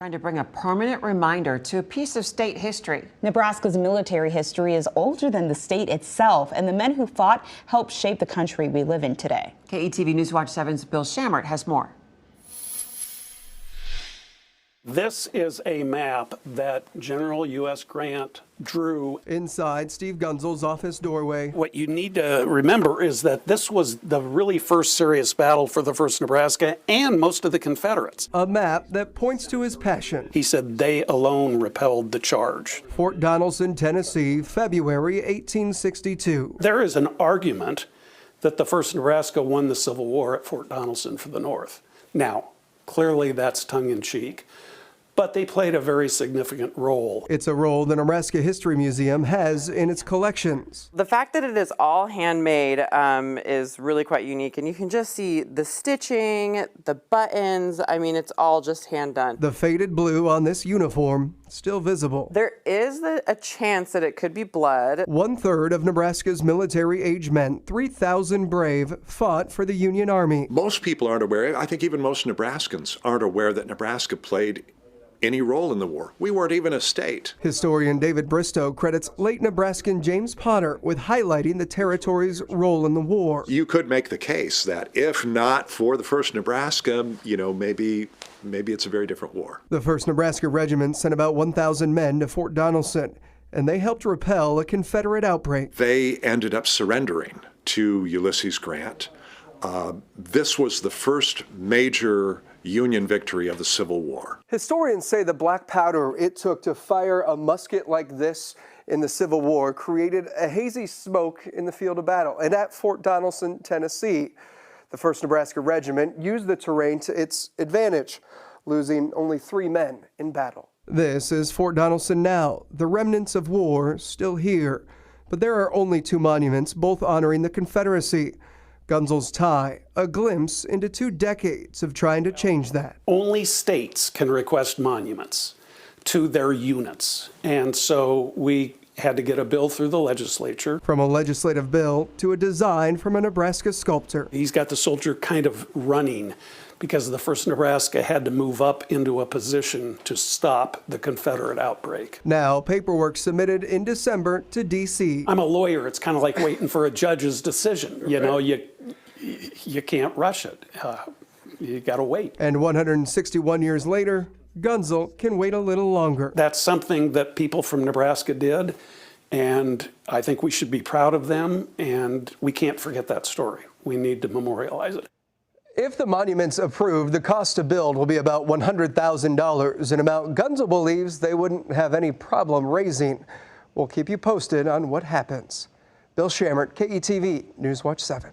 Trying to bring a permanent reminder to a piece of state history. Nebraska's military history is older than the state itself, and the men who fought helped shape the country we live in today. KETV News Watch 7's Bill Shammert has more. This is a map that General U.S. Grant drew. Inside Steve Gunzel's office doorway. What you need to remember is that this was the really first serious battle for the 1st Nebraska and most of the Confederates. A map that points to his passion. He said they alone repelled the charge. Fort Donelson, Tennessee, February 1862. There is an argument that the 1st Nebraska won the Civil War at Fort Donelson for the North. Now, clearly that's tongue-in-cheek, but they played a very significant role. It's a role the Nebraska History Museum has in its collections. The fact that it is all handmade is really quite unique, and you can just see the stitching, the buttons. I mean, it's all just hand done. The faded blue on this uniform still visible. There is a chance that it could be blood. 1/3 of Nebraska's military-age men, 3,000 brave, fought for the Union Army. Most people aren't aware, I think even most Nebraskans aren't aware that Nebraska played any role in the war. We weren't even a state. Historian David Bristow credits late Nebraskan James Potter with highlighting the territory's role in the war. You could make the case that if not for the 1st Nebraska, maybe it's a very different war. The 1st Nebraska Regiment sent about 1,000 men to Fort Donelson, and they helped repel a Confederate outbreak. They ended up surrendering to Ulysses Grant. This was the first major Union victory of the Civil War. Historians say the black powder it took to fire a musket like this in the Civil War created a hazy smoke in the field of battle. And at Fort Donelson, Tennessee, the 1st Nebraska Regiment used the terrain to its advantage, losing only 3 men in battle. This is Fort Donelson now, the remnants of war still here. But there are only 2 monuments, both honoring the Confederacy. Gunzel's tie, a glimpse into 2 decades of trying to change that. Only states can request monuments to their units, and so we had to get a bill through the legislature. From a legislative bill to a design from a Nebraska sculptor. He's got the soldier kind of running because the 1st Nebraska had to move up into a position to stop the Confederate outbreak. Now, paperwork submitted in December to D.C. I'm a lawyer. It's kind of like waiting for a judge's decision. You know, you can't rush it. You got to wait. And 161 years later, Gunzel can wait a little longer. That's something that people from Nebraska did, and I think we should be proud of them, and we can't forget that story. We need to memorialize it. If the monument's approved, the cost to build will be about $100,000, an amount Gunzel believes they wouldn't have any problem raising. We'll keep you posted on what happens. Bill Shammert, KETV News Watch 7.